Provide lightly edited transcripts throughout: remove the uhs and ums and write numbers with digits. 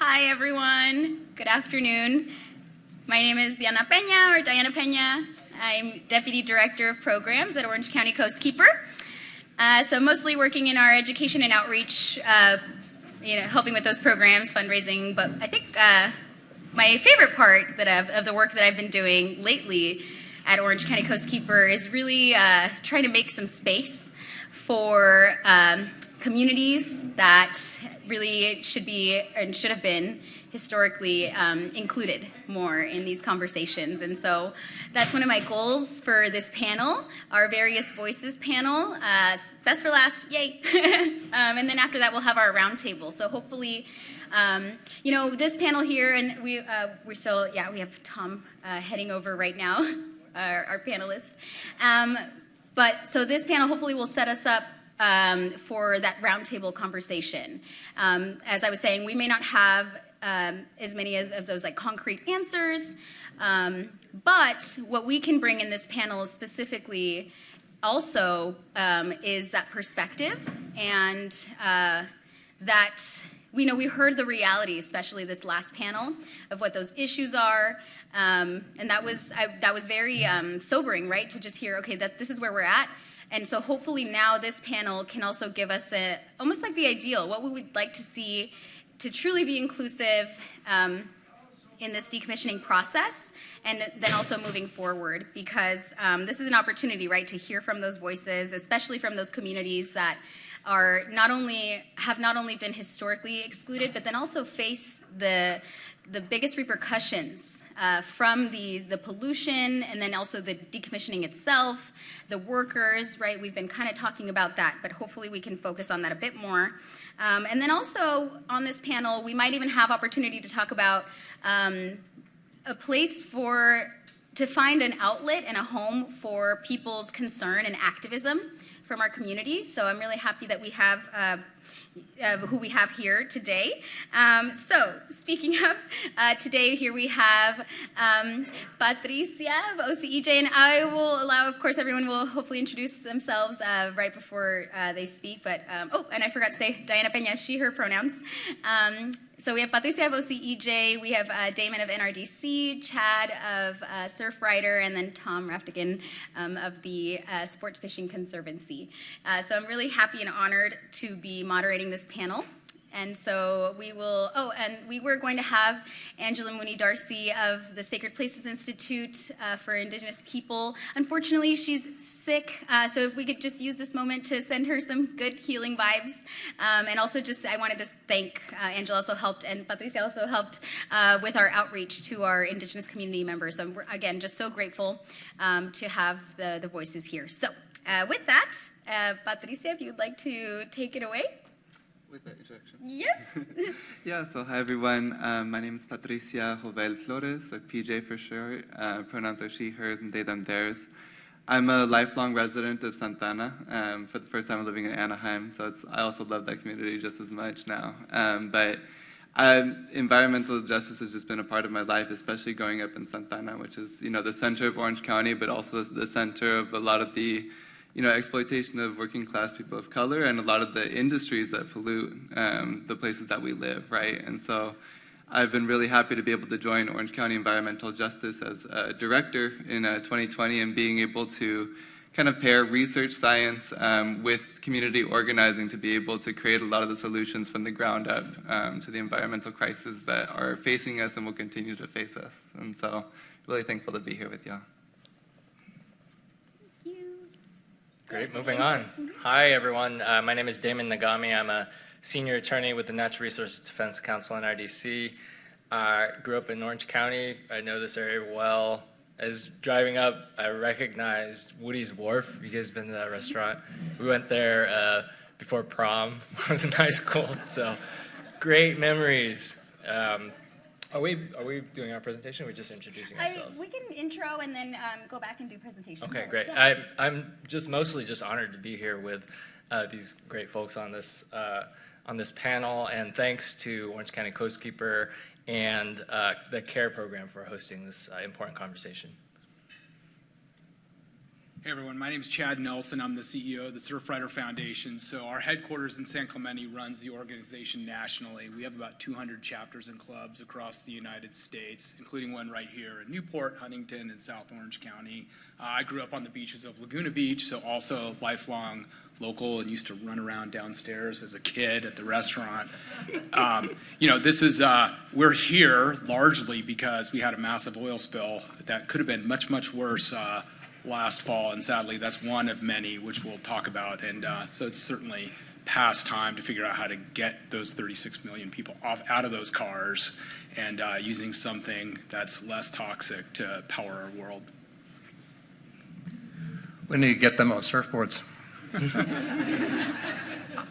Hi, everyone. Good afternoon. My name is Dyana Peña, or Dyana Peña. I'm Deputy Director of Programs at Orange County Coastkeeper. So mostly working in our education and outreach, helping with those programs, fundraising. But I think my favorite part of the work that I've been doing lately at Orange County Coastkeeper is really trying to make some space for communities that really should be and should have been historically included more in these conversations. And so that's one of my goals for this panel, our Various Voices panel. Best for last, yay. And then after that, we'll have our roundtable. So hopefully, this panel here, and we have Tom heading over right now, our panelist. But so this panel hopefully will set us up for that roundtable conversation. As I was saying, we may not have as many of those like concrete answers, but what we can bring in this panel specifically also is that perspective, and that we heard the reality, especially this last panel, of what those issues are, and that was very sobering, right? To just hear, okay, that this is where we're at. And so hopefully now this panel can also give us almost like the ideal, what we would like to see to truly be inclusive in this decommissioning process, and then also moving forward, because this is an opportunity, right, to hear from those voices, especially from those communities that have not only been historically excluded, but then also face the biggest repercussions from the pollution, and then also the decommissioning itself, the workers, right? We've been kind of talking about that, but hopefully we can focus on that a bit more. And then also on this panel, we might even have opportunity to talk about a place to find an outlet and a home for people's concern and activism from our communities. So I'm really happy that we have who we have here today. So speaking of today, here we have Patricia of OCEJ, and I will allow, of course, everyone will hopefully introduce themselves right before they speak. But and I forgot to say, Dyana Peña, she, her pronouns. So we have Patricia of OCEJ, we have Damon of NRDC, Chad of Surfrider, and then Tom Raftican of the Sportfishing Conservancy. So I'm really happy and honored to be moderating this panel. And so we will, we were going to have Angela Mooney-Darcy of the Sacred Places Institute for Indigenous People. Unfortunately, she's sick, so if we could just use this moment to send her some good healing vibes. And also I wanted to thank Angela also helped, and Patricia also helped with our outreach to our Indigenous community members. So we're, again, just so grateful to have the voices here. So with that, Patricia, if you'd like to take it away. With that introduction? Yes. Yeah, so hi everyone. My name is Patricia Jovel Flores, or PJ for sure. Pronouns are she, hers, and they, them, theirs. I'm a lifelong resident of Santa Ana. For the first time I'm living in Anaheim, so I also love that community just as much now. But environmental justice has just been a part of my life, especially growing up in Santa Ana, which is the center of Orange County, but also the center of a lot of the exploitation of working class people of color and a lot of the industries that pollute the places that we live, right? And so I've been really happy to be able to join Orange County Environmental Justice as a director in 2020, and being able to kind of pair research science with community organizing to be able to create a lot of the solutions from the ground up to the environmental crises that are facing us and will continue to face us. And so really thankful to be here with y'all. Great, moving on. Hi, everyone. My name is Damon Nagami. I'm a senior attorney with the Natural Resources Defense Council in RDC. I grew up in Orange County. I know this area well. As driving up, I recognized Woody's Wharf. You guys been to that restaurant? We went there before prom. I was in high school, so great memories. Are we doing our presentation, or are we just introducing ourselves? We can intro and then go back and do presentation. Okay, great. I'm just mostly just honored to be here with these great folks on this panel, and thanks to Orange County Coastkeeper and the CARE program for hosting this important conversation. Hey everyone, my name is Chad Nelson. I'm the CEO of the Surfrider Foundation. So our headquarters in San Clemente runs the organization nationally. We have about 200 chapters and clubs across the United States, including one right here in Newport, Huntington, and South Orange County. I grew up on the beaches of Laguna Beach, so also lifelong local, and used to run around downstairs as a kid at the restaurant. We're here largely because we had a massive oil spill that could have been much, much worse last fall, and sadly that's one of many which we'll talk about. And so it's certainly past time to figure out how to get those 36 million people out of those cars and using something that's less toxic to power our world. We need to get them on surfboards.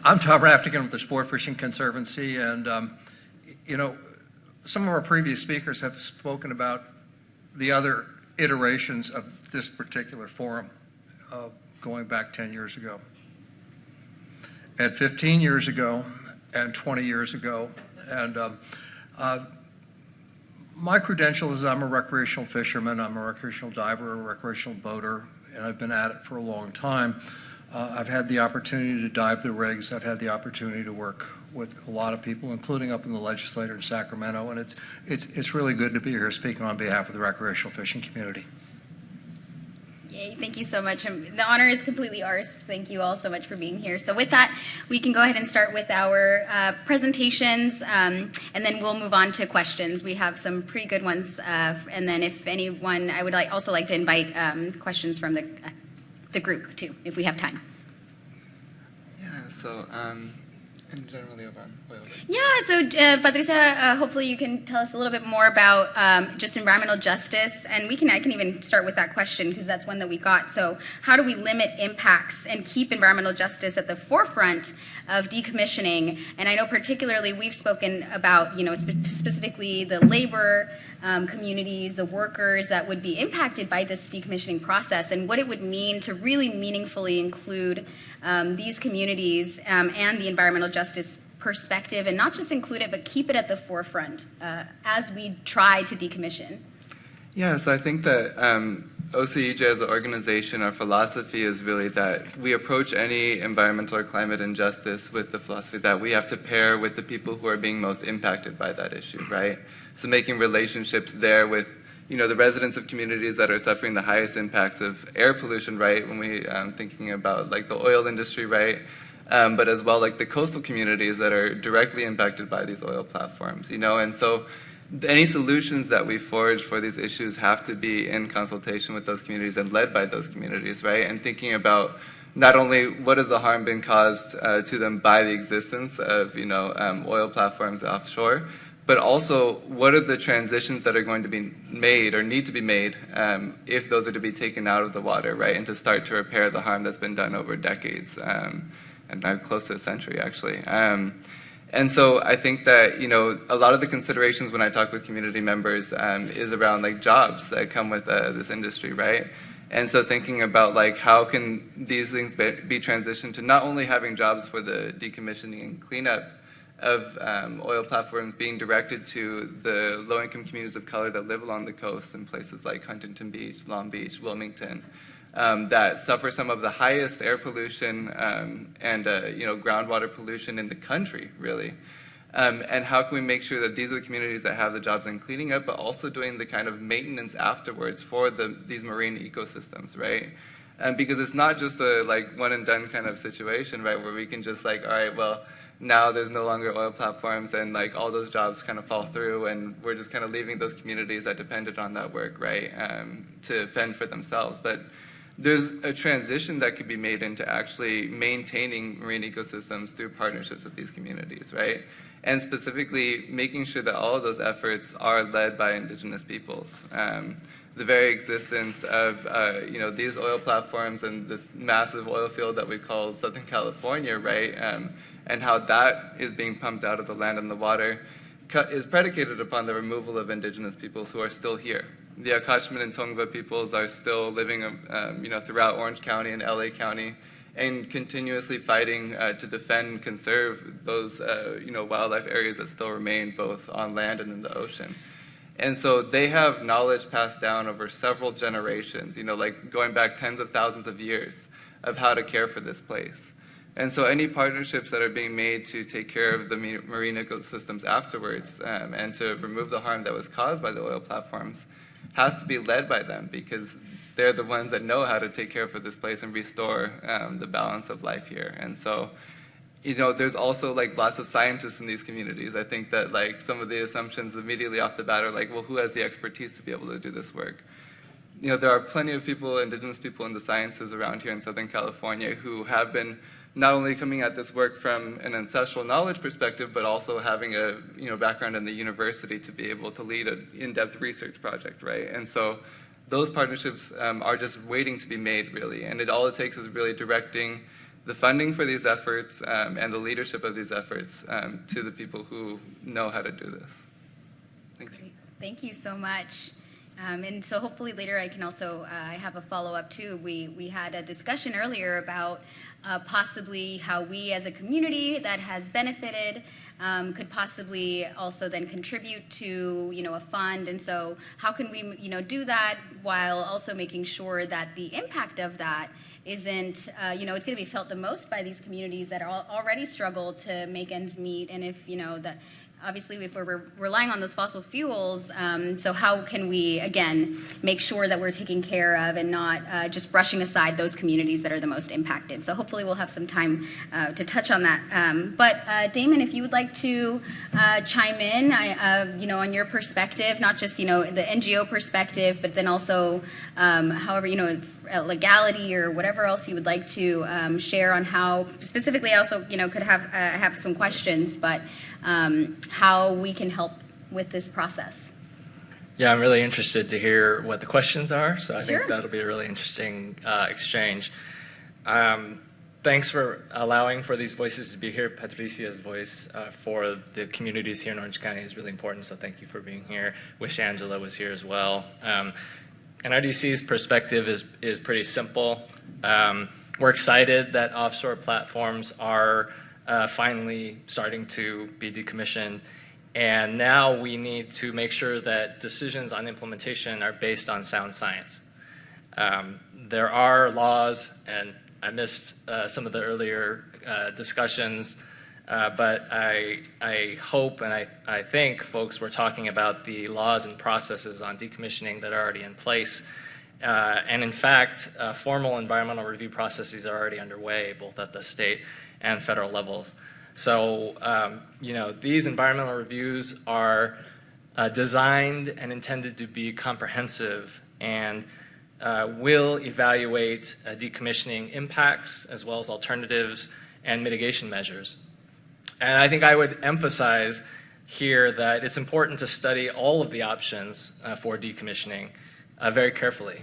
I'm Tom Raftican with the Sportfishing Conservancy, and some of our previous speakers have spoken about the other iterations of this particular forum going back 10 years ago, and 15 years ago, and 20 years ago. And my credential is I'm a recreational fisherman, I'm a recreational diver, a recreational boater, and I've been at it for a long time. I've had the opportunity to dive the rigs. I've had the opportunity to work with a lot of people, including up in the legislature in Sacramento, and it's really good to be here speaking on behalf of the recreational fishing community. Yay, thank you so much. The honor is completely ours. Thank you all so much for being here. So with that, we can go ahead and start with our presentations, and then we'll move on to questions. We have some pretty good ones, and then if anyone, I would also like to invite questions from the group too, if we have time. Yeah, so and generally over on oil. Yeah, so Patricia, hopefully you can tell us a little bit more about just environmental justice, and I can even start with that question because that's one that we got. So how do we limit impacts and keep environmental justice at the forefront of decommissioning? And I know particularly we've spoken about, specifically the labor communities, the workers that would be impacted by this decommissioning process, and what it would mean to really meaningfully include these communities and the environmental justice perspective, and not just include it, but keep it at the forefront as we try to decommission. Yeah, so I think that OCEJ as an organization, our philosophy is really that we approach any environmental or climate injustice with the philosophy that we have to pair with the people who are being most impacted by that issue, right? So making relationships there with the residents of communities that are suffering the highest impacts of air pollution, right, when we thinking about like the oil industry, right, but as well like the coastal communities that are directly impacted by these oil platforms, and so any solutions that we forge for these issues have to be in consultation with those communities and led by those communities, right, and thinking about not only what has the harm been caused to them by the existence of oil platforms offshore, but also what are the transitions that are going to be made or need to be made if those are to be taken out of the water, right, and to start to repair the harm that's been done over decades, and now close to a century, actually. And so I think that, a lot of the considerations when I talk with community members is around like jobs that come with this industry, right? And so thinking about like how can these things be transitioned to not only having jobs for the decommissioning and cleanup of oil platforms being directed to the low-income communities of color that live along the coast in places like Huntington Beach, Long Beach, Wilmington, that suffer some of the highest air pollution and groundwater pollution in the country, really. And how can we make sure that these are the communities that have the jobs in cleaning up, but also doing the kind of maintenance afterwards for these marine ecosystems, right? Because it's not just a like one and done kind of situation, right, where we can just like, all right, well, now there's no longer oil platforms and like all those jobs kind of fall through, and we're just kind of leaving those communities that depended on that work, right, to fend for themselves. But there's a transition that could be made into actually maintaining marine ecosystems through partnerships with these communities, right? And specifically making sure that all of those efforts are led by indigenous peoples. The very existence of these oil platforms and this massive oil field that we call Southern California, right, and how that is being pumped out of the land and the water is predicated upon the removal of indigenous peoples who are still here. The Akashman and Tongva peoples are still living, throughout Orange County and LA County, and continuously fighting to defend and conserve those, wildlife areas that still remain both on land and in the ocean. And so they have knowledge passed down over several generations, like going back tens of thousands of years of how to care for this place. And so any partnerships that are being made to take care of the marine ecosystems afterwards and to remove the harm that was caused by the oil platforms has to be led by them, because they're the ones that know how to take care of this place and restore the balance of life here. And so, there's also lots of scientists in these communities. I think that some of the assumptions immediately off the bat are well, who has the expertise to be able to do this work? There are plenty of people, indigenous people in the sciences around here in Southern California, who have been not only coming at this work from an ancestral knowledge perspective, but also having a background in the university to be able to lead an in-depth research project, right? And so those partnerships are just waiting to be made, really. And all it takes is really directing the funding for these efforts and the leadership of these efforts to the people who know how to do this. Thank you. Thank you so much. And so hopefully later I can also have a follow-up too. We had a discussion earlier about possibly how we as a community that has benefited could possibly also then contribute to a fund. And so how can we do that while also making sure that the impact of that isn't it's going to be felt the most by these communities that are already struggle to make ends meet. And if that obviously if we're relying on those fossil fuels, so how can we, again, make sure that we're taking care of and not just brushing aside those communities that are the most impacted? So hopefully we'll have some time to touch on that. But Damon, if you would like to chime in, on your perspective, not just, the NGO perspective, but then also, however, legality or whatever else you would like to share on how, specifically I also, could have some questions, but how we can help with this process. Yeah, I'm really interested to hear what the questions are, so I Sure. think that'll be a really interesting exchange. Thanks for allowing for these voices to be here. Patricia's voice for the communities here in Orange County is really important, so thank you for being here. Wish Angela was here as well. NRDC's perspective is pretty simple. We're excited that offshore platforms are finally starting to be decommissioned, and now we need to make sure that decisions on implementation are based on sound science. There are laws, and I missed some of the earlier discussions, but I hope and I think folks were talking about the laws and processes on decommissioning that are already in place. And in fact, formal environmental review processes are already underway, both at the state and federal levels. So, these environmental reviews are designed and intended to be comprehensive and will evaluate decommissioning impacts as well as alternatives and mitigation measures. And I think I would emphasize here that it's important to study all of the options for decommissioning very carefully.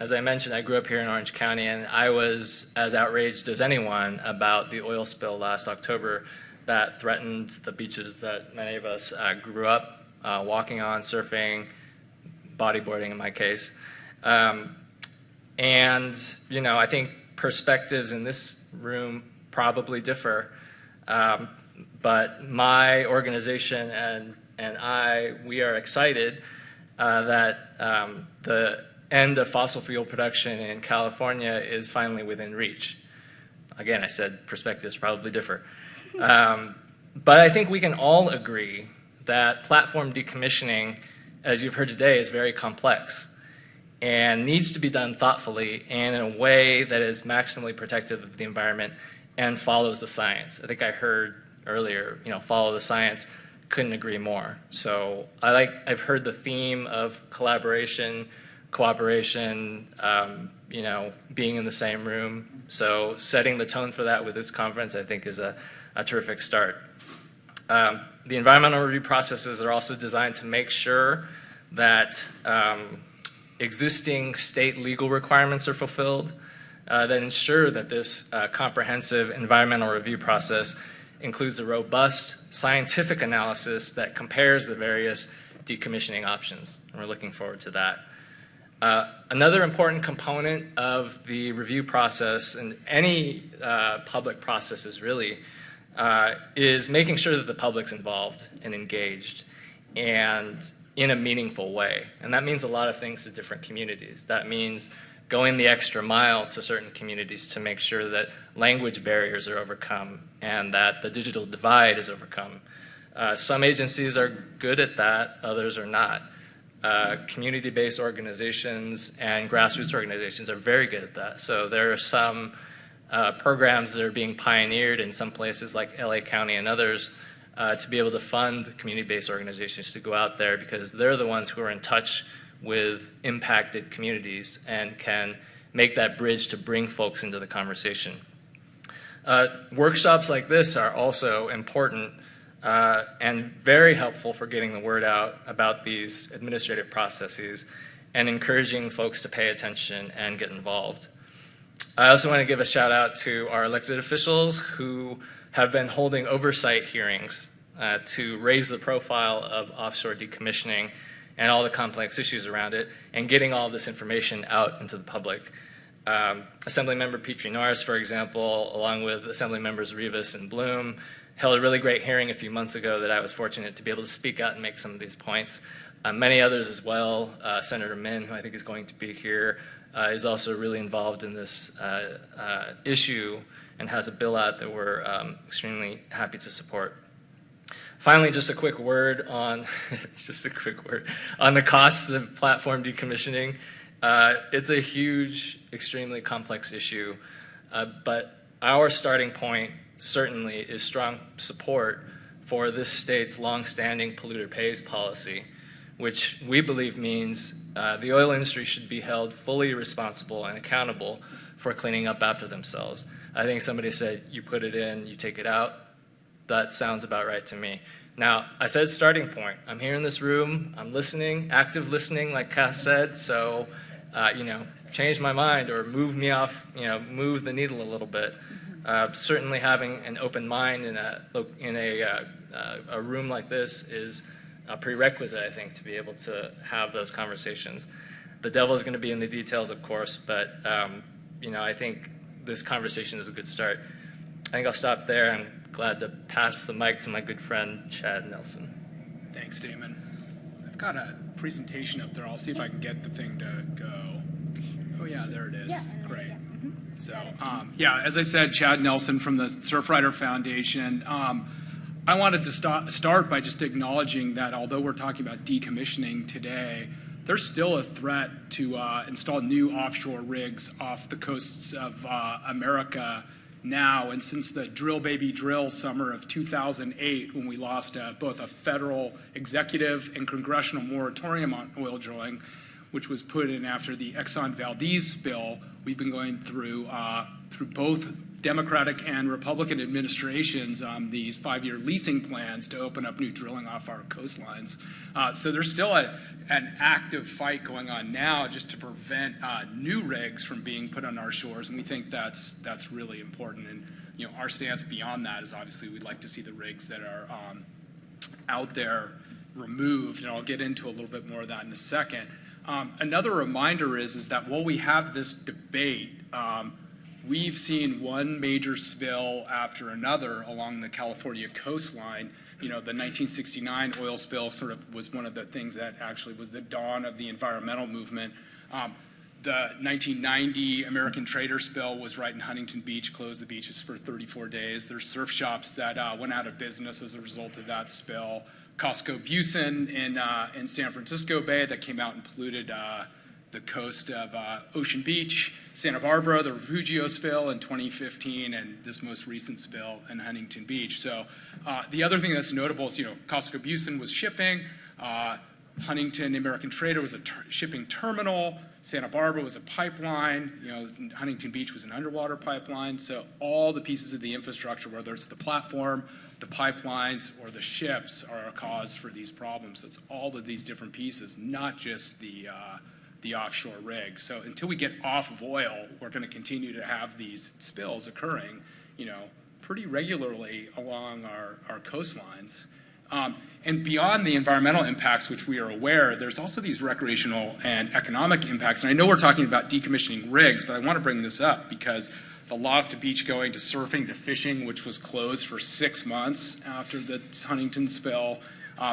As I mentioned, I grew up here in Orange County, and I was as outraged as anyone about the oil spill last October that threatened the beaches that many of us grew up walking on, surfing, bodyboarding in my case. And, I think perspectives in this room probably differ. But my organization and we are excited that the end of fossil fuel production in California is finally within reach. Again, I said perspectives probably differ. But I think we can all agree that platform decommissioning, as you've heard today, is very complex and needs to be done thoughtfully and in a way that is maximally protective of the environment and follows the science. I think I heard earlier, follow the science. Couldn't agree more. So I've heard the theme of collaboration, cooperation, being in the same room. So setting the tone for that with this conference, I think, is a terrific start. The environmental review processes are also designed to make sure that existing state legal requirements are fulfilled, that ensure that this comprehensive environmental review process includes a robust scientific analysis that compares the various decommissioning options. And we're looking forward to that. Another important component of the review process, and any public processes really, is making sure that the public's involved and engaged. And in a meaningful way. And that means a lot of things to different communities. That means going the extra mile to certain communities to make sure that language barriers are overcome and that the digital divide is overcome. Some agencies are good at that, others are not. Community-based organizations and grassroots organizations are very good at that. So there are some programs that are being pioneered in some places like LA County and others to be able to fund community-based organizations to go out there, because they're the ones who are in touch with impacted communities and can make that bridge to bring folks into the conversation. Workshops like this are also important and very helpful for getting the word out about these administrative processes and encouraging folks to pay attention and get involved. I also want to give a shout out to our elected officials who have been holding oversight hearings to raise the profile of offshore decommissioning and all the complex issues around it, and getting all this information out into the public. Assemblymember Petrie Norris, for example, along with Assembly members Rivas and Bloom, held a really great hearing a few months ago that I was fortunate to be able to speak out and make some of these points. Many others as well. Senator Min, who I think is going to be here, is also really involved in this issue and has a bill out that we're extremely happy to support. Finally, just a quick word on on the costs of platform decommissioning. It's a huge, extremely complex issue, but our starting point certainly is strong support for this state's longstanding polluter pays policy, which we believe means the oil industry should be held fully responsible and accountable for cleaning up after themselves. I think somebody said, you put it in, you take it out. That sounds about right to me. Now, I said starting point. I'm here in this room, I'm listening, active listening, like Cass said, so, change my mind or move me off, move the needle a little bit. Certainly having an open mind in a room like this is a prerequisite, I think, to be able to have those conversations. The devil is going to be in the details, of course, but I think this conversation is a good start. I think I'll stop there. I'm glad to pass the mic to my good friend, Chad Nelson. Thanks, Damon. I've got a presentation up there. I'll see if I can get the thing to go. Oh, yeah, there it is. Yeah. Great. So, as I said, Chad Nelson from the Surfrider Foundation. I wanted to start by just acknowledging that although we're talking about decommissioning today, there's still a threat to install new offshore rigs off the coasts of America now. And since the drill baby drill summer of 2008, when we lost both a federal executive and congressional moratorium on oil drilling, which was put in after the Exxon Valdez spill, we've been going through both Democratic and Republican administrations these 5-year leasing plans to open up new drilling off our coastlines. So there's still an active fight going on now just to prevent new rigs from being put on our shores, and we think that's really important. And our stance beyond that is obviously we'd like to see the rigs that are out there removed, and I'll get into a little bit more of that in a second. Another reminder is that while we have this debate, we've seen one major spill after another along the California coastline. The 1969 oil spill sort of was one of the things that actually was the dawn of the environmental movement. The 1990 American Trader spill was right in Huntington Beach, closed the beaches for 34 days. There's surf shops that went out of business as a result of that spill. Costco Busin in San Francisco Bay that came out and polluted the coast of Ocean Beach, Santa Barbara, the Refugio spill in 2015, and this most recent spill in Huntington Beach. So the other thing that's notable is, Costco Busin was shipping, Huntington American Trader was a shipping terminal, Santa Barbara was a pipeline, Huntington Beach was an underwater pipeline. So all the pieces of the infrastructure, whether it's the platform, the pipelines, or the ships, are a cause for these problems. So it's all of these different pieces, not just the offshore rigs. So until we get off of oil, we're going to continue to have these spills occurring, pretty regularly along our coastlines. And beyond the environmental impacts, which we are aware, there's also these recreational and economic impacts. And I know we're talking about decommissioning rigs, but I want to bring this up because the loss to beach going, to surfing, to fishing, which was closed for 6 months after the Huntington spill,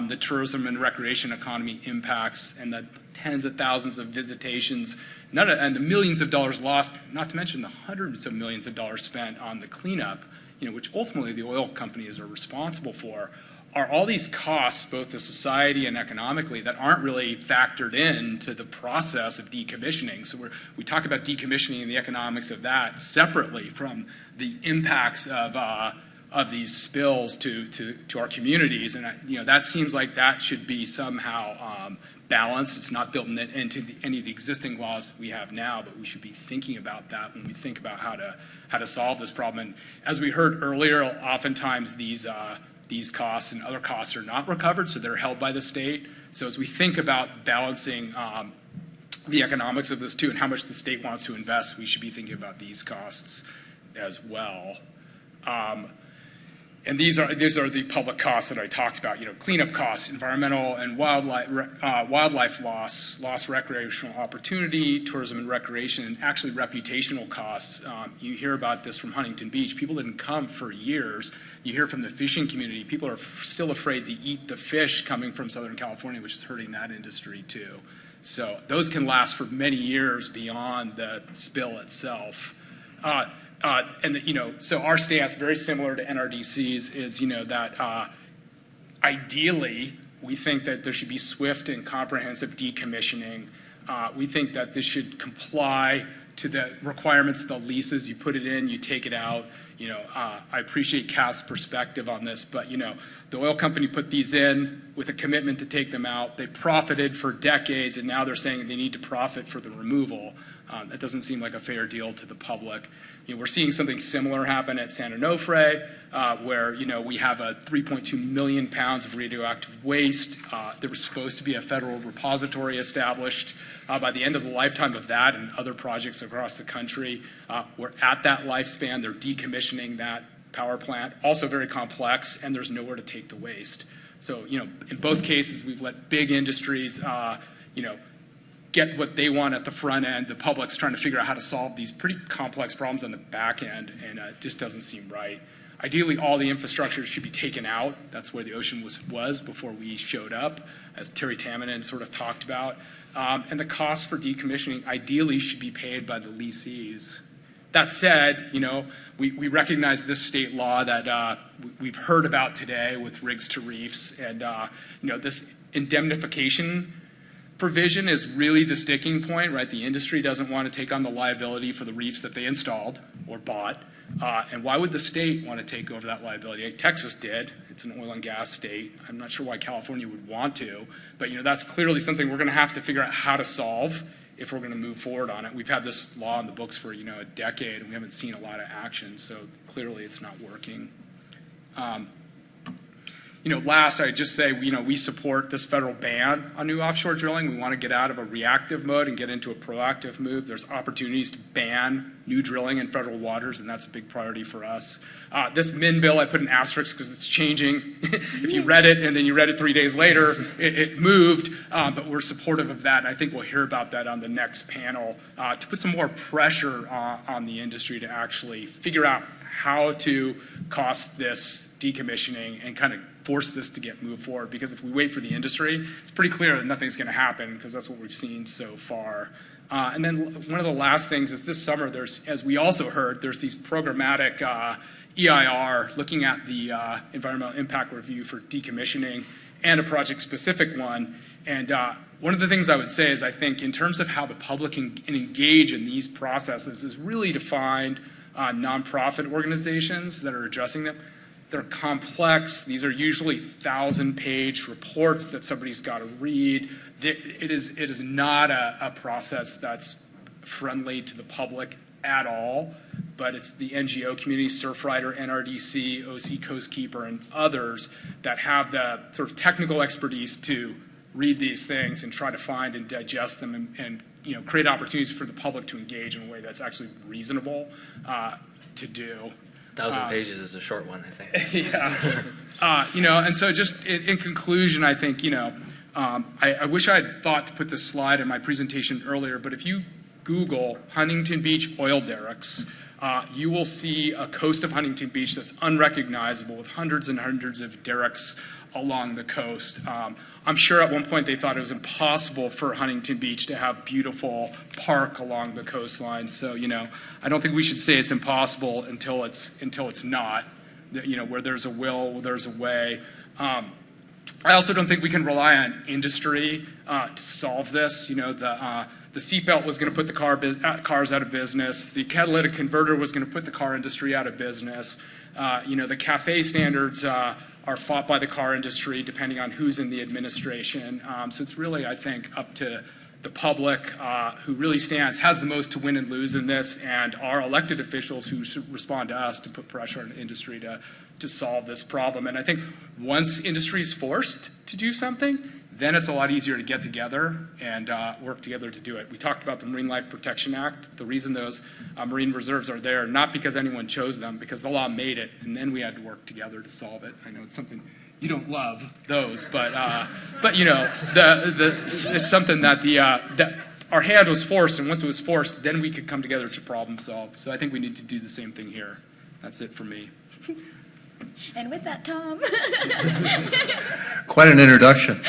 the tourism and recreation economy impacts, and the tens of thousands of visitations, and the millions of dollars lost, not to mention the hundreds of millions of dollars spent on the cleanup, which ultimately the oil companies are responsible for, are all these costs, both to society and economically, that aren't really factored into the process of decommissioning. So we talk about decommissioning and the economics of that separately from the impacts of these spills to our communities, and that seems like that should be somehow balanced. It's not built into any of the existing laws that we have now, but we should be thinking about that when we think about how to solve this problem. And as we heard earlier, oftentimes these costs and other costs are not recovered, so they're held by the state. So as we think about balancing the economics of this too, and how much the state wants to invest, we should be thinking about these costs as well. And these are the public costs that I talked about. Cleanup costs, environmental and wildlife loss, lost recreational opportunity, tourism and recreation, and actually reputational costs. You hear about this from Huntington Beach. People didn't come for years. You hear from the fishing community. People are still afraid to eat the fish coming from Southern California, which is hurting that industry too. So those can last for many years beyond the spill itself. So our stance, very similar to NRDC's, is that ideally we think that there should be swift and comprehensive decommissioning. We think that this should comply to the requirements of the leases. You put it in, you take it out. I appreciate Kat's perspective on this, but the oil company put these in with a commitment to take them out. They profited for decades, and now they're saying they need to profit for the removal. That doesn't seem like a fair deal to the public. We're seeing something similar happen at San Onofre, where we have 3.2 million pounds of radioactive waste. There was supposed to be a federal repository established by the end of the lifetime of that and other projects across the country. We're at that lifespan. They're decommissioning that power plant, also very complex, and there's nowhere to take the waste. So in both cases, we've let big industries get what they want at the front end. The public's trying to figure out how to solve these pretty complex problems on the back end, and it just doesn't seem right. Ideally, all the infrastructure should be taken out. That's where the ocean was before we showed up, as Terry Tamminen sort of talked about. And the costs for decommissioning ideally should be paid by the lessees. That said, we recognize this state law that we've heard about today with rigs to reefs, and this indemnification provision is really the sticking point, right? The industry doesn't want to take on the liability for the reefs that they installed or bought. And why would the state want to take over that liability? Texas did. It's an oil and gas state. I'm not sure why California would want to, but that's clearly something we're going to have to figure out how to solve if we're going to move forward on it. We've had this law in the books for a decade, and we haven't seen a lot of action, so clearly it's not working. Last, I'd just say, we support this federal ban on new offshore drilling. We want to get out of a reactive mode and get into a proactive move. There's opportunities to ban new drilling in federal waters, and that's a big priority for us. This MIN bill, I put an asterisk because it's changing. If you read it and then you read it 3 days later, it moved, but we're supportive of that, and I think we'll hear about that on the next panel to put some more pressure on the industry to actually figure out how to cost this decommissioning and kind of force this to get moved forward, because if we wait for the industry, it's pretty clear that nothing's going to happen, because that's what we've seen so far. And then one of the last things is this summer, as we also heard, there's these programmatic EIR looking at the environmental impact review for decommissioning and a project-specific one. And one of the things I would say is I think in terms of how the public can engage in these processes is really to find nonprofit organizations that are addressing them. They're complex. These are usually 1,000-page reports that somebody's got to read. It is not a process that's friendly to the public at all, but it's the NGO community, Surfrider, NRDC, OC Coastkeeper, and others that have the sort of technical expertise to read these things and try to find and digest them and create opportunities for the public to engage in a way that's actually reasonable to do. 1,000 pages is a short one, I think. Yeah. And so just in conclusion, I think, I wish I had thought to put this slide in my presentation earlier, but if you Google Huntington Beach oil derricks, you will see a coast of Huntington Beach that's unrecognizable with hundreds and hundreds of derricks along the coast. I'm sure at one point they thought it was impossible for Huntington Beach to have beautiful park along the coastline. So, I don't think we should say it's impossible until it's not. Where there's a will, there's a way. I also don't think we can rely on industry to solve this. The seatbelt was going to put the cars out of business. The catalytic converter was going to put the car industry out of business. The CAFE standards are fought by the car industry depending on who's in the administration. So it's really, I think, up to the public who really has the most to win and lose in this, and our elected officials who should respond to us to put pressure on the industry to solve this problem. And I think once industry is forced to do something, then it's a lot easier to get together and work together to do it. We talked about the Marine Life Protection Act. The reason those marine reserves are there, not because anyone chose them, because the law made it, and then we had to work together to solve it. I know it's something you don't love those, but it's something that our hand was forced, and once it was forced, then we could come together to problem solve. So I think we need to do the same thing here. That's it for me. And with that, Tom. Quite an introduction.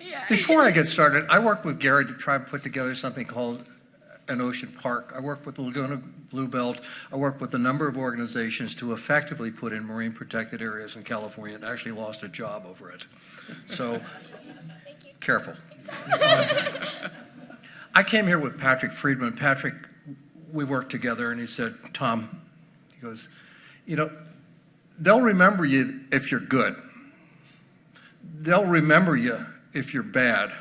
Yeah. Before I get started, I worked with Gary to try and put together something called an ocean park. I worked with the Laguna Blue Belt. I worked with a number of organizations to effectively put in marine protected areas in California, and actually lost a job over it. So, careful. I came here with Patrick Friedman. Patrick, we worked together, and he said, Tom, he goes, they'll remember you if you're good. They'll remember you if you're bad.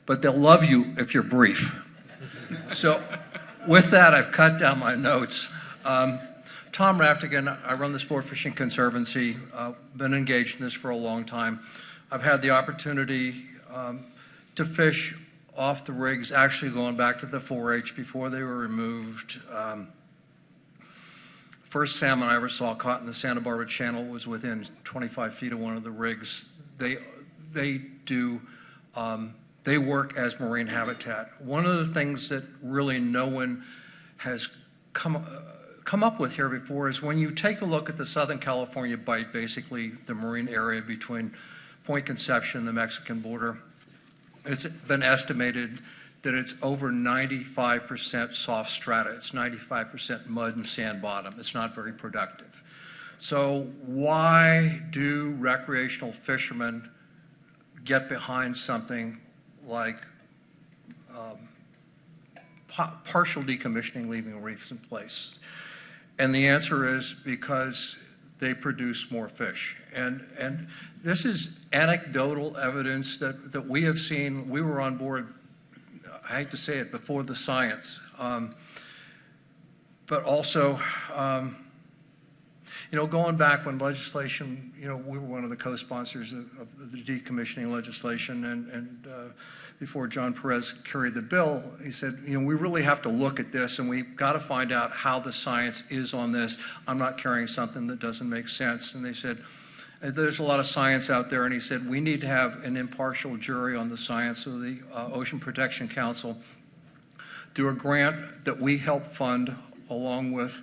But they'll love you if you're brief. So with that, I've cut down my notes. Tom Raftican, I run the Sportfishing Conservancy. Been engaged in this for a long time. I've had the opportunity to fish off the rigs, actually going back to the 4-H before they were removed. First salmon I ever saw caught in the Santa Barbara Channel was within 25 feet of one of the rigs. They work as marine habitat. One of the things that really no one has come up with here before is when you take a look at the Southern California Bight, basically the marine area between Point Conception and the Mexican border, it's been estimated that it's over 95% soft strata. It's 95% mud and sand bottom. It's not very productive. So why do recreational fishermen get behind something like partial decommissioning, leaving reefs in place? And the answer is because they produce more fish. And this is anecdotal evidence that we have seen. We were on board, I hate to say it, before the science. But also, going back when legislation, we were one of the co-sponsors of the decommissioning legislation, and before John Perez carried the bill, he said, we really have to look at this, and we've got to find out how the science is on this. I'm not carrying something that doesn't make sense. And they said, there's a lot of science out there, and he said, we need to have an impartial jury on the science. So the Ocean Protection Council, through a grant that we helped fund along with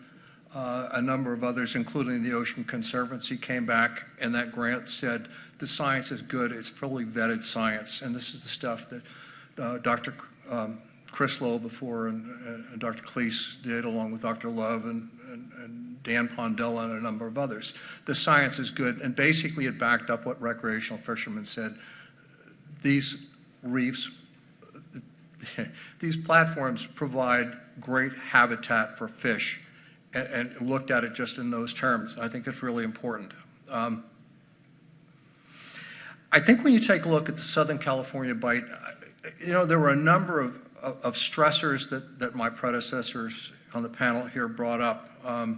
a number of others, including the Ocean Conservancy, came back, and that grant said the science is good. It's fully vetted science, and this is the stuff that Dr. Chris Lowe before and Dr. Cleese did, along with Dr. Love and Dan Pondella and a number of others. The science is good, and basically it backed up what recreational fishermen said. These reefs, these platforms provide great habitat for fish, and looked at it just in those terms. I think it's really important. I think when you take a look at the Southern California Bight, there were a number of stressors that my predecessors on the panel here brought up. I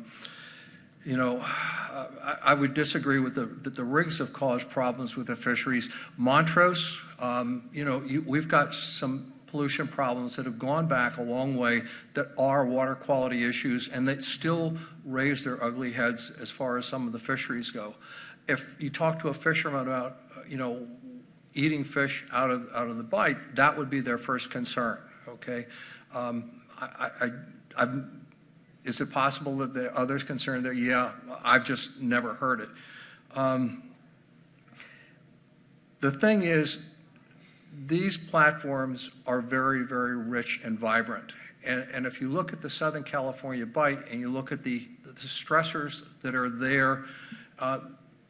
would disagree with that the rigs have caused problems with the fisheries. Montrose, we've got some pollution problems that have gone back a long way that are water quality issues, and that still raise their ugly heads as far as some of the fisheries go. If you talk to a fisherman about, eating fish out of the Bight, that would be their first concern. okay? Is it possible that there are others concerned there? Yeah, I've just never heard it. The thing is, these platforms are very, very rich and vibrant. And if you look at the Southern California Bight and you look at the stressors that are there,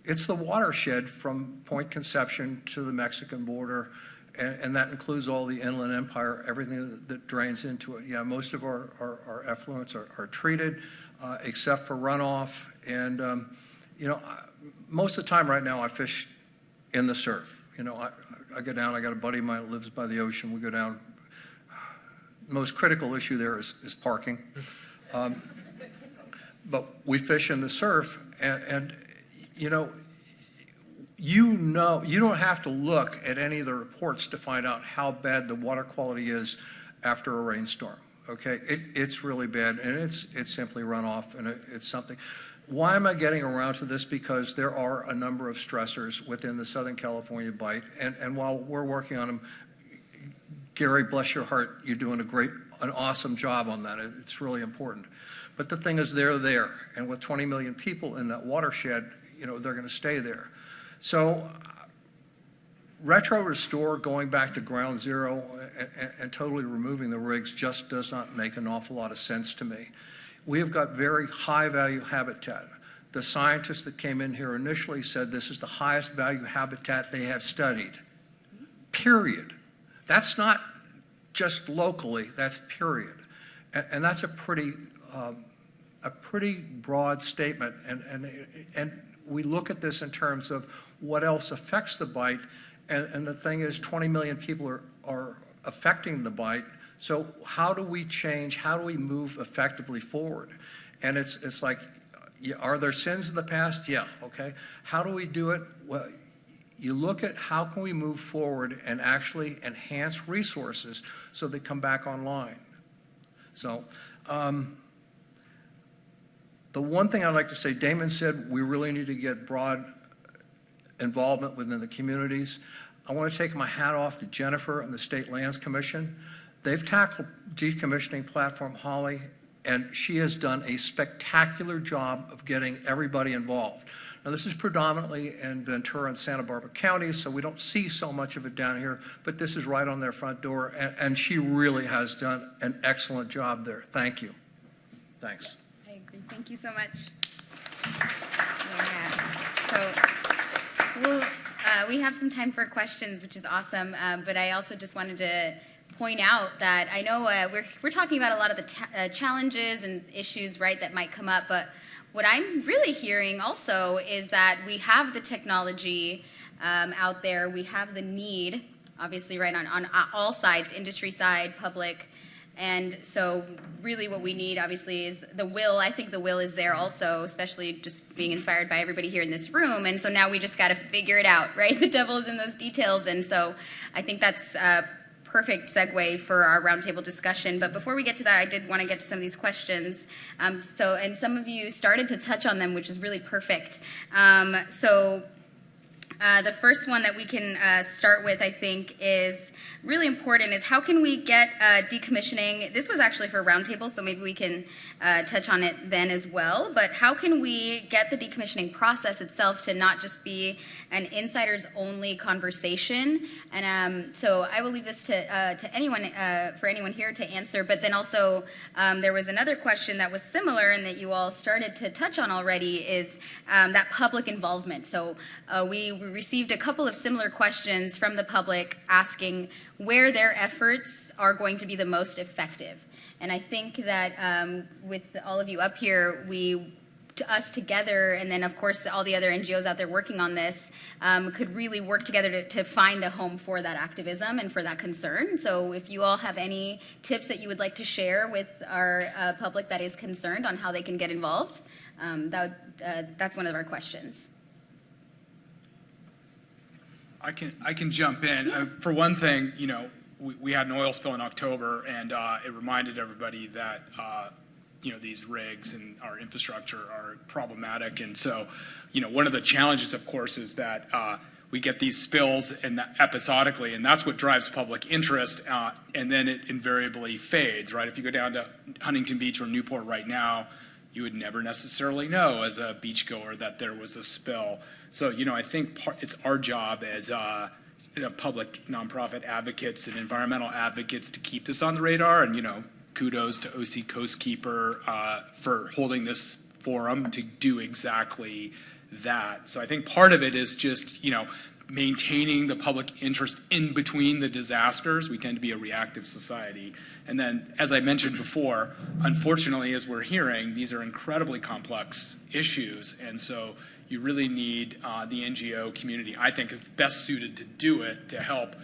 it's the watershed from Point Conception to the Mexican border, and that includes all the Inland Empire, everything that drains into it. Yeah, most of our effluents are treated, except for runoff. And, you know, most of the time right now I fish in the surf. You know, I go down, I got a buddy of mine that lives by the ocean. We go down. The most critical issue there is parking. But we fish in the surf, and you know, you don't have to look at any of the reports to find out how bad the water quality is after a rainstorm. Okay, it's really bad, and it's simply runoff, and it's something. Why am I getting around to this? Because there are a number of stressors within the Southern California Bight, and while we're working on them, Gary, bless your heart, you're doing an awesome job on that. It's really important. But the thing is, they're there, and with 20 million people in that watershed, you know, they're going to stay there. So, retro restore, going back to ground zero and totally removing the rigs just does not make an awful lot of sense to me. We have got very high value habitat. The scientists that came in here initially said this is the highest value habitat they have studied, period. That's not just locally, that's period. And that's a pretty broad statement. And we look at this in terms of what else affects the Bight. And the thing is, 20 million people are affecting the Bight. So how do we change? How do we move effectively forward? And it's like, are there sins in the past? Yeah, okay. How do we do it? Well, you look at how can we move forward and actually enhance resources so they come back online. So the one thing I'd like to say, Damon said we really need to get broad involvement within the communities. I want to take my hat off to Jennifer and the State Lands Commission. They've tackled decommissioning platform Holly, and she has done a spectacular job of getting everybody involved. Now, this is predominantly in Ventura and Santa Barbara counties, so we don't see so much of it down here, but this is right on their front door, and she really has done an excellent job there. Thank you. Thanks. I agree. Thank you so much. Yeah. So we have some time for questions, which is awesome, but I also just wanted to point out that I know we're talking about a lot of the challenges and issues, right, that might come up, but what I'm really hearing also is that we have the technology out there, we have the need, obviously, right, on all sides, industry side, public, and so really what we need, obviously, is the will. I think the will is there also, especially just being inspired by everybody here in this room, and so now we just got to figure it out, right? The devil is in those details, and so I think that's perfect segue for our roundtable discussion. But before we get to that, I did want to get to some of these questions. And some of you started to touch on them, which is really perfect. The first one that we can start with, I think, is really important, is how can we get decommissioning? This was actually for a roundtable, so maybe we can touch on it then as well. But how can we get the decommissioning process itself to not just be an insiders-only conversation? And so I will leave this to anyone, for anyone here to answer. But then also, there was another question that was similar and that you all started to touch on already, is that public involvement. So we received a couple of similar questions from the public asking where their efforts are going to be the most effective. And I think that with all of you up here, us together, and then of course all the other NGOs out there working on this, could really work together to find a home for that activism and for that concern. So if you all have any tips that you would like to share with our public that is concerned on how they can get involved, that's one of our questions. I can jump in. Yeah. For one thing, you know, we had an oil spill in October, and it reminded everybody that you know, these rigs and our infrastructure are problematic. And so, you know, one of the challenges, of course, is that we get these spills and episodically, and that's what drives public interest, and then it invariably fades, right? If you go down to Huntington Beach or Newport right now, you would never necessarily know as a beachgoer that there was a spill. So, I think it's our job as public nonprofit advocates and environmental advocates to keep this on the radar, and, kudos to OC Coastkeeper for holding this forum to do exactly that. So I think part of it is just, maintaining the public interest in between the disasters. We tend to be a reactive society. And then, as I mentioned before, unfortunately, as we're hearing, these are incredibly complex issues. And so you really need the NGO community, I think, is best suited to do it, to help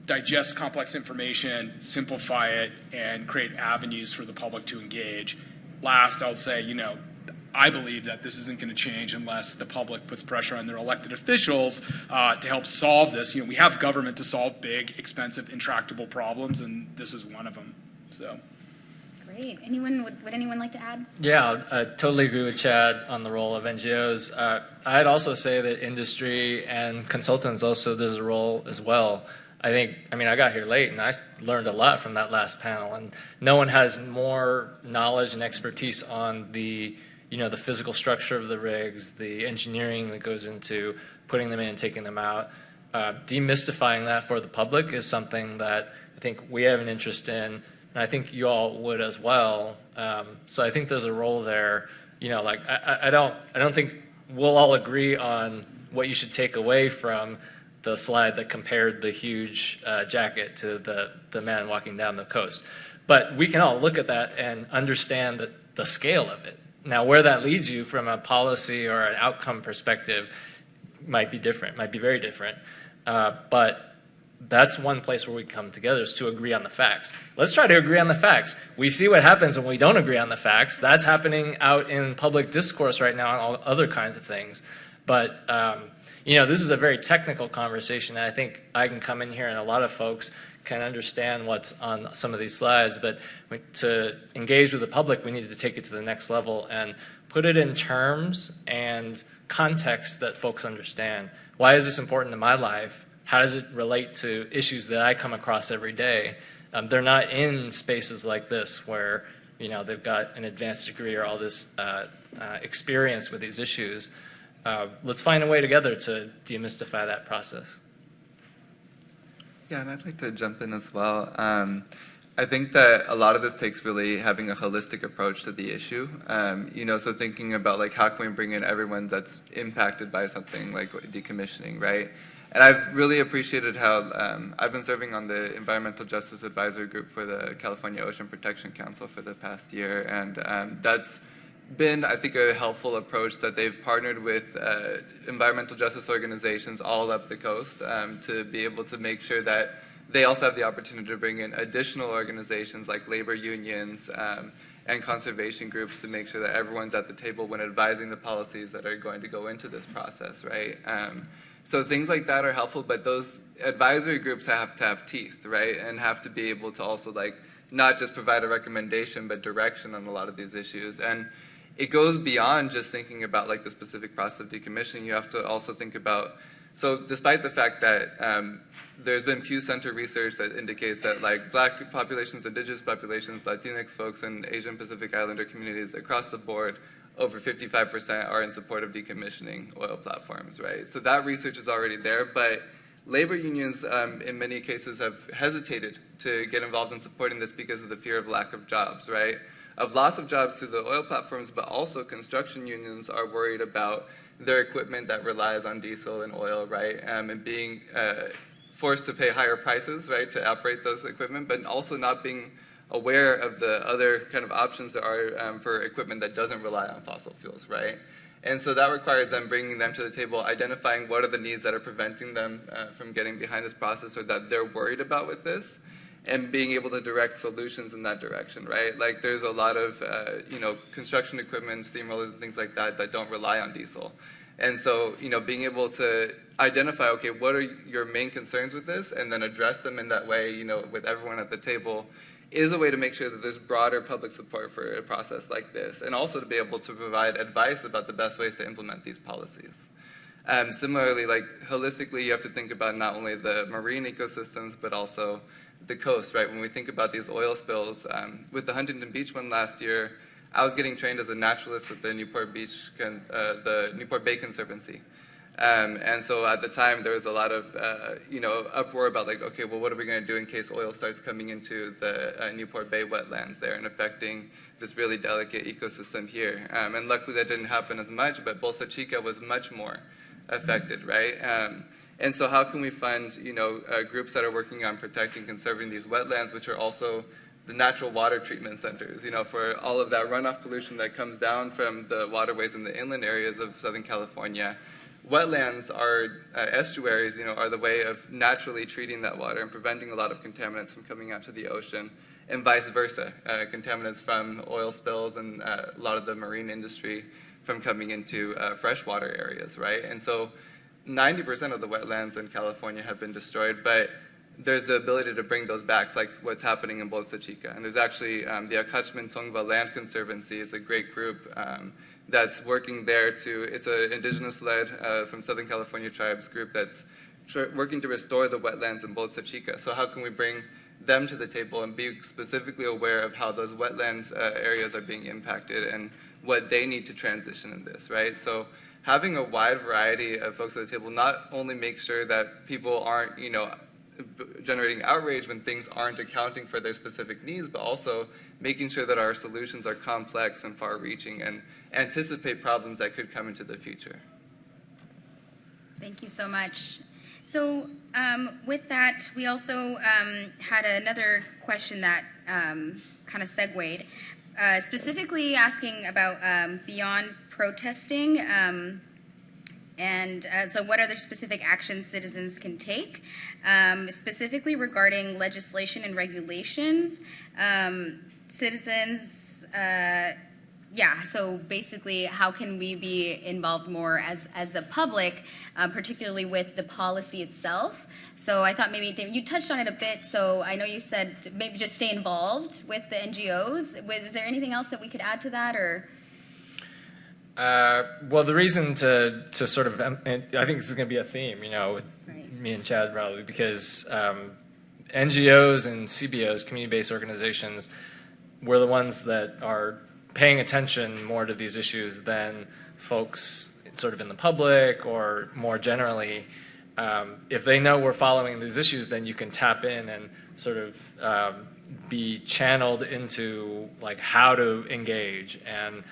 digest complex information, simplify it, and create avenues for the public to engage. Last, I'll say, I believe that this isn't going to change unless the public puts pressure on their elected officials to help solve this. We have government to solve big, expensive, intractable problems, and this is one of them. So, great. Would anyone like to add? Yeah, I totally agree with Chad on the role of NGOs. I'd also say that industry and consultants also, there's a role as well. I got here late, and I learned a lot from that last panel, and no one has more knowledge and expertise on the physical structure of the rigs, the engineering that goes into putting them in and taking them out. Demystifying that for the public is something that I think we have an interest in, and I think you all would as well. So I think there's a role there. I don't think we'll all agree on what you should take away from the slide that compared the huge jacket to the man walking down the coast. But we can all look at that and understand the scale of it. Now, where that leads you from a policy or an outcome perspective might be different, might be very different. But that's one place where we come together, is to agree on the facts. Let's try to agree on the facts. We see what happens when we don't agree on the facts. That's happening out in public discourse right now on all other kinds of things. But this is a very technical conversation, and I think I can come in here and a lot of folks can understand what's on some of these slides, but to engage with the public, we need to take it to the next level and put it in terms and context that folks understand. Why is this important in my life? How does it relate to issues that I come across every day? They're not in spaces like this where they've got an advanced degree or all this experience with these issues. Let's find a way together to demystify that process. Yeah, and I'd like to jump in as well. I think that a lot of this takes really having a holistic approach to the issue. So thinking about how can we bring in everyone that's impacted by something like decommissioning, right? And I've really appreciated how I've been serving on the Environmental Justice Advisory Group for the California Ocean Protection Council for the past year, and that's been, I think, a helpful approach that they've partnered with environmental justice organizations all up the coast to be able to make sure that they also have the opportunity to bring in additional organizations like labor unions and conservation groups to make sure that everyone's at the table when advising the policies that are going to go into this process, right? So things like that are helpful, but those advisory groups have to have teeth, right? And have to be able to also not just provide a recommendation, but direction on a lot of these issues. And it goes beyond just thinking about the specific process of decommissioning. You have to also think about, so despite the fact that there's been Pew Center research that indicates that Black populations, Indigenous populations, Latinx folks, and Asian Pacific Islander communities across the board, over 55% are in support of decommissioning oil platforms, right? So that research is already there, but labor unions in many cases have hesitated to get involved in supporting this because of the fear of lack of jobs, right? Of loss of jobs through the oil platforms, but also construction unions are worried about their equipment that relies on diesel and oil, right? And being forced to pay higher prices, right, to operate those equipment, but also not being aware of the other kind of options there are for equipment that doesn't rely on fossil fuels, right? And so that requires them bringing them to the table, identifying what are the needs that are preventing them from getting behind this process or that they're worried about with this, and being able to direct solutions in that direction, right? There's a lot of, construction equipment, steamrollers and things like that that don't rely on diesel. And so, being able to identify, okay, what are your main concerns with this, and then address them in that way, with everyone at the table, is a way to make sure that there's broader public support for a process like this, and also to be able to provide advice about the best ways to implement these policies. Similarly, like holistically, you have to think about not only the marine ecosystems, but also the coast, right? When we think about these oil spills, with the Huntington Beach one last year, I was getting trained as a naturalist with the Newport Bay Conservancy. And so at the time, there was a lot of, uproar about like, okay, well, what are we going to do in case oil starts coming into the Newport Bay wetlands there and affecting this really delicate ecosystem here? And luckily, that didn't happen as much, but Bolsa Chica was much more affected, right? And so how can we fund, groups that are working on protecting, conserving these wetlands, which are also the natural water treatment centers, for all of that runoff pollution that comes down from the waterways in the inland areas of Southern California. Wetlands are estuaries, are the way of naturally treating that water and preventing a lot of contaminants from coming out to the ocean, and vice versa, contaminants from oil spills and a lot of the marine industry from coming into freshwater areas, right? And so 90% of the wetlands in California have been destroyed, but there's the ability to bring those back, like what's happening in Bolsa Chica. And there's actually the Akachman Tongva Land Conservancy is a great group that's working there it's an indigenous-led from Southern California tribes group that's working to restore the wetlands in Bolsa Chica. So how can we bring them to the table and be specifically aware of how those wetlands areas are being impacted and what they need to transition in this, right? So having a wide variety of folks at the table not only makes sure that people aren't, generating outrage when things aren't accounting for their specific needs, but also making sure that our solutions are complex and far-reaching and anticipate problems that could come into the future. Thank you so much. So with that, we also had another question that kind of segued, specifically asking about beyond protesting, and so what other specific actions citizens can take, specifically regarding legislation and regulations. Citizens, so basically how can we be involved more as the public, particularly with the policy itself? So I thought maybe, David, you touched on it a bit, so I know you said maybe just stay involved with the NGOs. Was there anything else that we could add to that, or? Well, the reason to sort of, and I think this is going to be a theme, with Right. me and Chad probably, because NGOs and CBOs, community-based organizations, we're the ones that are paying attention more to these issues than folks sort of in the public or more generally. If they know we're following these issues, then you can tap in and sort of be channeled into like how to engage and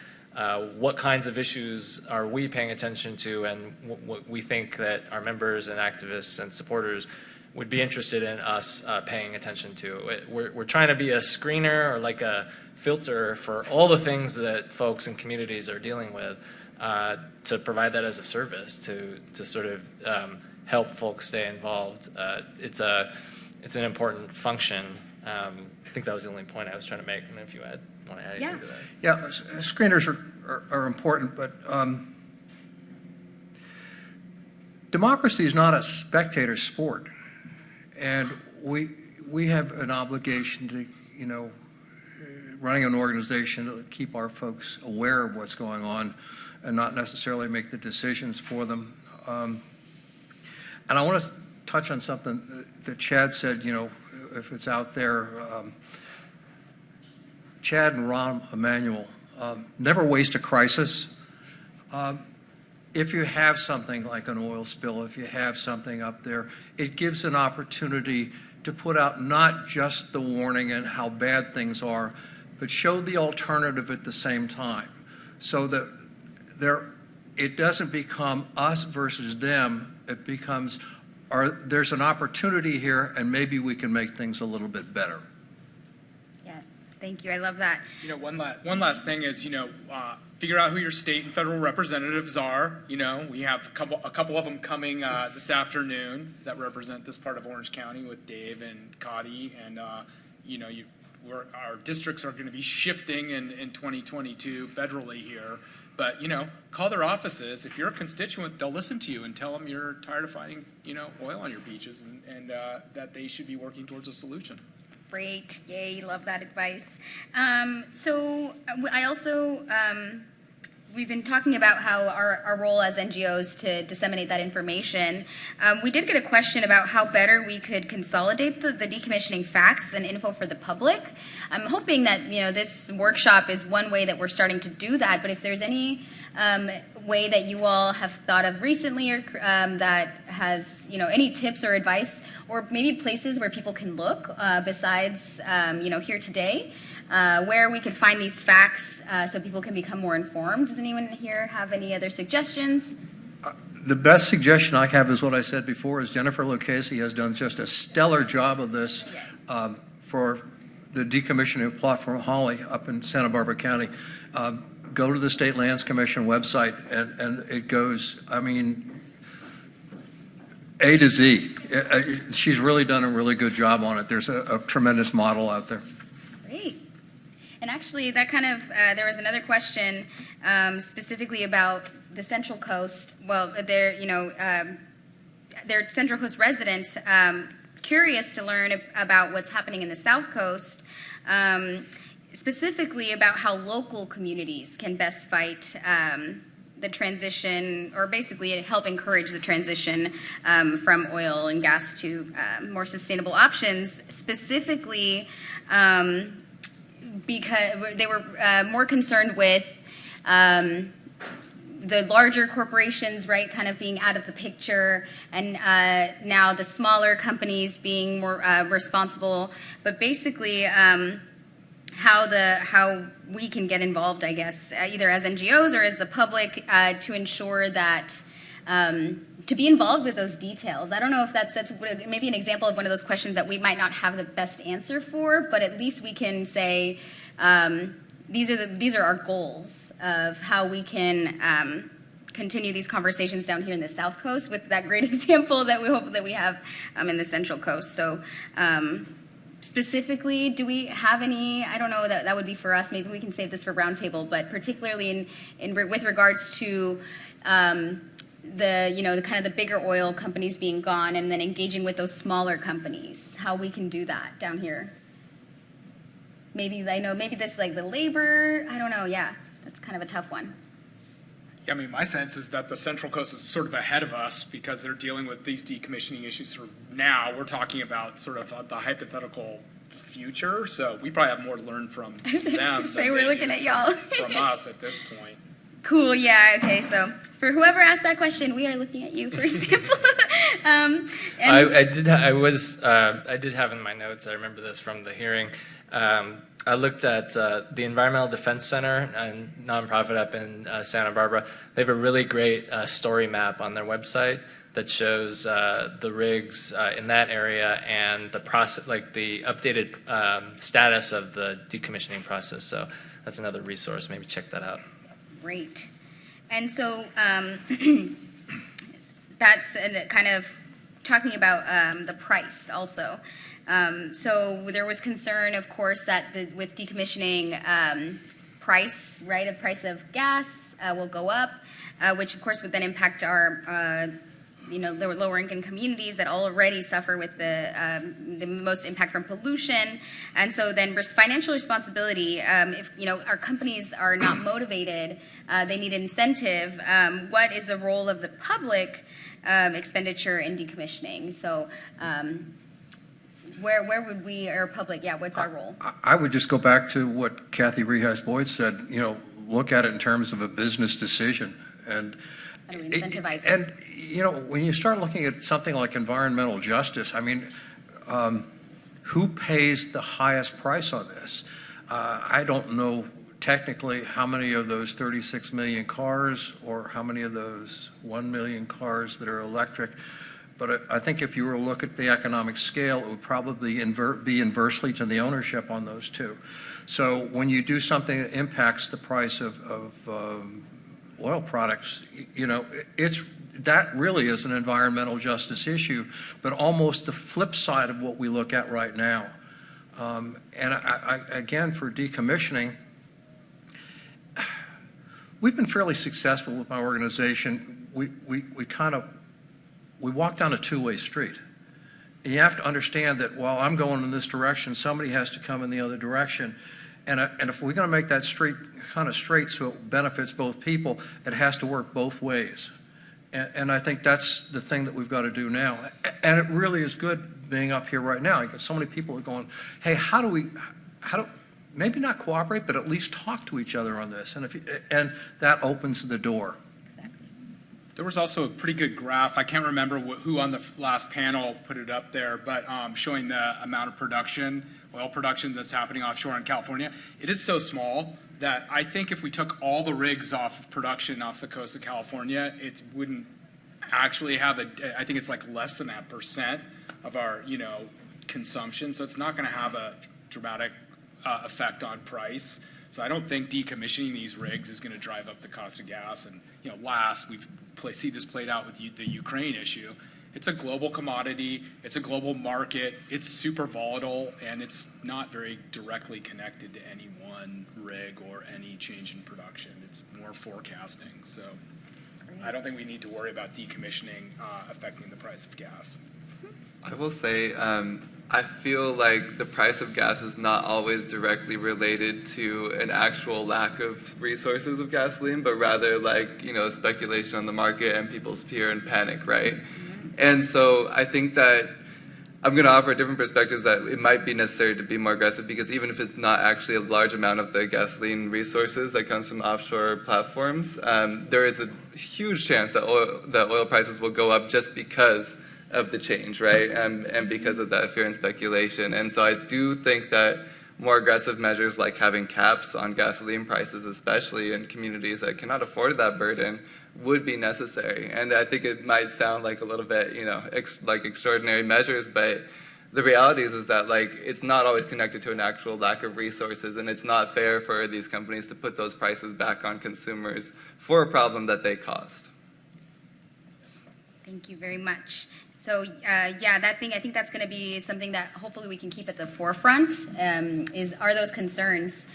what kinds of issues are we paying attention to, and what we think that our members and activists and supporters would be interested in us paying attention to. We're trying to be a screener or like a filter for all the things that folks and communities are dealing with, to provide that as a service to sort of help folks stay involved. It's an important function. I think that was the only point I was trying to make. I don't know if you want to add anything to that. Yeah, screeners are important, but democracy is not a spectator sport, and we have an obligation to, running an organization to keep our folks aware of what's going on, and not necessarily make the decisions for them. And I want to touch on something that Chad said. If it's out there. Chad and Rahm Emanuel, never waste a crisis. If you have something like an oil spill, if you have something up there, it gives an opportunity to put out not just the warning and how bad things are, but show the alternative at the same time, so that it doesn't become us versus them. It becomes, there's an opportunity here, and maybe we can make things a little bit better. Thank you. I love that. One last thing is, figure out who your state and federal representatives are. We have a couple of them coming this afternoon that represent this part of Orange County with Dave and Cotty, and our districts are going to be shifting in 2022 federally here. But call their offices. If you're a constituent, they'll listen to you and tell them you're tired of finding oil on your beaches, and that they should be working towards a solution. Great. Yay, love that advice. So I also we've been talking about how our role as NGOs to disseminate that information. We did get a question about how better we could consolidate the decommissioning facts and info for the public. I'm hoping that this workshop is one way that we're starting to do that, but if there's any way that you all have thought of recently or that has any tips or advice, or maybe places where people can look besides here today, where we could find these facts so people can become more informed. Does anyone here have any other suggestions? The best suggestion I have is what I said before, is Jennifer Lucchese has done just a stellar job of this for the decommissioning plot from Holly up in Santa Barbara County. Go to the State Lands Commission website, and it goes, I mean, A to Z. She's really done a really good job on it. There's a tremendous model out there. Great. And actually, that kind of, there was another question specifically about the Central Coast. Well, they're Central Coast residents, curious to learn about what's happening in the South Coast, specifically about how local communities can best fight the transition, or basically help encourage the transition from oil and gas to more sustainable options, specifically because they were more concerned with the larger corporations, right, kind of being out of the picture, and now the smaller companies being more responsible, but basically how we can get involved, I guess, either as NGOs or as the public, to ensure that to be involved with those details. I don't know if that's maybe an example of one of those questions that we might not have the best answer for, but at least we can say these are our goals of how we can continue these conversations down here in the South Coast with that great example that we hope that we have in the Central Coast. So specifically, do we have any, I don't know, that would be for us, maybe we can save this for roundtable, but particularly with regards to the kind of the bigger oil companies being gone and then engaging with those smaller companies, how we can do that down here. Maybe this like the labor, I don't know, yeah, that's kind of a tough one. Yeah, I mean, my sense is that the Central Coast is sort of ahead of us because they're dealing with these decommissioning issues sort of now. We're talking about sort of the hypothetical future, so we probably have more to learn from them Say we're looking at y'all. from us at this point. Cool, yeah, okay, so for whoever asked that question, we are looking at you, for example. I did have in my notes, I remember this from the hearing, I looked at the Environmental Defense Center, a nonprofit up in Santa Barbara. They have a really great story map on their website that shows the rigs in that area and the process, like the updated status of the decommissioning process. So that's another resource. Maybe check that out. Great. And so that's kind of talking about the price also. So there was concern, of course, that with decommissioning, price of gas will go up, which of course would then impact our the lower income communities that already suffer with the most impact from pollution. And so then financial responsibility, if our companies are not motivated, they need incentive. What is the role of the public expenditure in decommissioning? So where would we, our public, what's our role? I would just go back to what Kathy Reheis-Boyd said, look at it in terms of a business decision. And how do we incentivize it? And, when you start looking at something like environmental justice, I mean, who pays the highest price on this? I don't know technically how many of those 36 million cars or how many of those 1 million cars that are electric, but I think if you were to look at the economic scale, it would probably be inversely to the ownership on those two. So when you do something that impacts the price of oil products, that really is an environmental justice issue, but almost the flip side of what we look at right now. And again, for decommissioning, we've been fairly successful with my organization. We walk down a two-way street. And you have to understand that while I'm going in this direction, somebody has to come in the other direction. And if we're going to make that kind of straight so it benefits both people, it has to work both ways. And I think that's the thing that we've got to do now. And it really is good being up here right now. I get so many people are going, hey, how do maybe not cooperate, but at least talk to each other on this. And that opens the door. There was also a pretty good graph. I can't remember who on the last panel put it up there, but showing the amount of production, oil production that's happening offshore in California. It is so small that I think if we took all the rigs off of production off the coast of California, it wouldn't actually have I think it's like less than that % of our, consumption. So it's not going to have a dramatic effect on price. So I don't think decommissioning these rigs is going to drive up the cost of gas. And last we've see this played out with the Ukraine issue. It's a global commodity. It's a global market. It's super volatile, and it's not very directly connected to any one rig or any change in production. It's more forecasting. So I don't think we need to worry about decommissioning affecting the price of gas. I will say, I feel like the price of gas is not always directly related to an actual lack of resources of gasoline, but rather like, speculation on the market and people's fear and panic, right? And so I think that I'm going to offer different perspectives that it might be necessary to be more aggressive, because even if it's not actually a large amount of the gasoline resources that comes from offshore platforms, there is a huge chance that oil prices will go up just because of the change, right? And because of that fear and speculation. And so I do think that more aggressive measures like having caps on gasoline prices, especially in communities that cannot afford that burden, would be necessary. And I think it might sound like a little bit, like extraordinary measures, but the reality is that like it's not always connected to an actual lack of resources, and it's not fair for these companies to put those prices back on consumers for a problem that they caused. Thank you very much. So that thing, I think that's going to be something that hopefully we can keep at the forefront, are those concerns,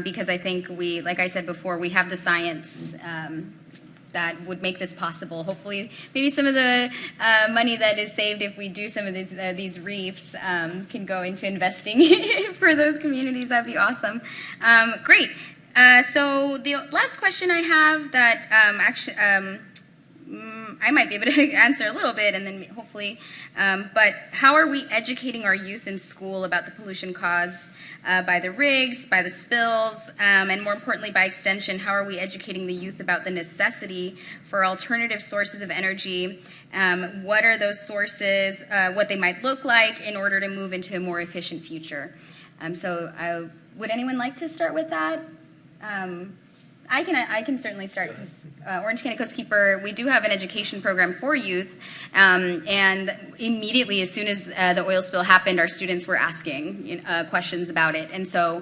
because I think like I said before, we have the science that would make this possible. Hopefully, maybe some of the money that is saved if we do some of these reefs can go into investing for those communities. That'd be awesome. Great. So the last question I have that I might be able to answer a little bit, and then hopefully, but how are we educating our youth in school about the pollution caused by the rigs, by the spills, and more importantly, by extension, how are we educating the youth about the necessity for alternative sources of energy? What are those sources, what they might look like in order to move into a more efficient future? Would anyone like to start with that? I can certainly start, because Orange County Coastkeeper, we do have an education program for youth, and immediately as soon as the oil spill happened, our students were asking questions about it. And so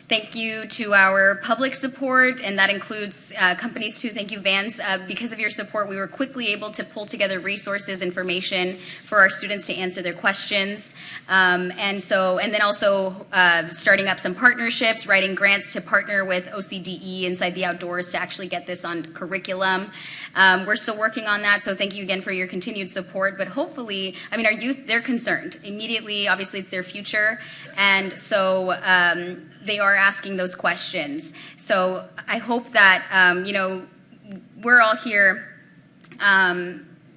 thank you to our public support, and that includes companies too. Thank you, Vans. Because of your support, we were quickly able to pull together resources, information for our students to answer their questions. And then also starting up some partnerships, writing grants to partner with OCDE Inside the Outdoors to actually get this on curriculum. We're still working on that, so thank you again for your continued support. But hopefully, our youth, they're concerned. Immediately, obviously, it's their future, and so they are asking those questions. So I hope that, we're all here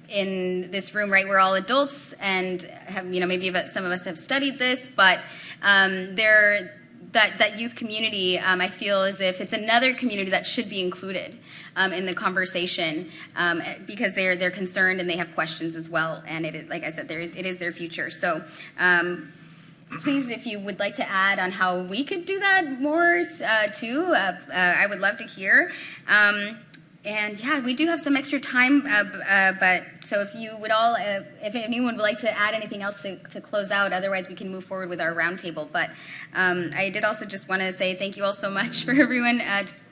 in this room, right? We're all adults and have, maybe some of us have studied this, but that youth community, I feel as if it's another community that should be included in the conversation, because they're concerned and they have questions as well. And it is, like I said, it is their future. So please, if you would like to add on how we could do that more too, I would love to hear. And yeah, we do have some extra time, but so if you would all, if anyone would like to add anything else to close out, otherwise we can move forward with our roundtable. But I did also just want to say thank you all so much for everyone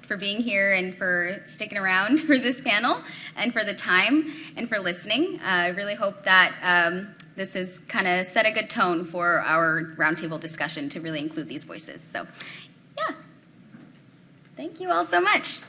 for being here and for sticking around for this panel and for the time and for listening. I really hope that this has kind of set a good tone for our roundtable discussion to really include these voices. So yeah, thank you all so much.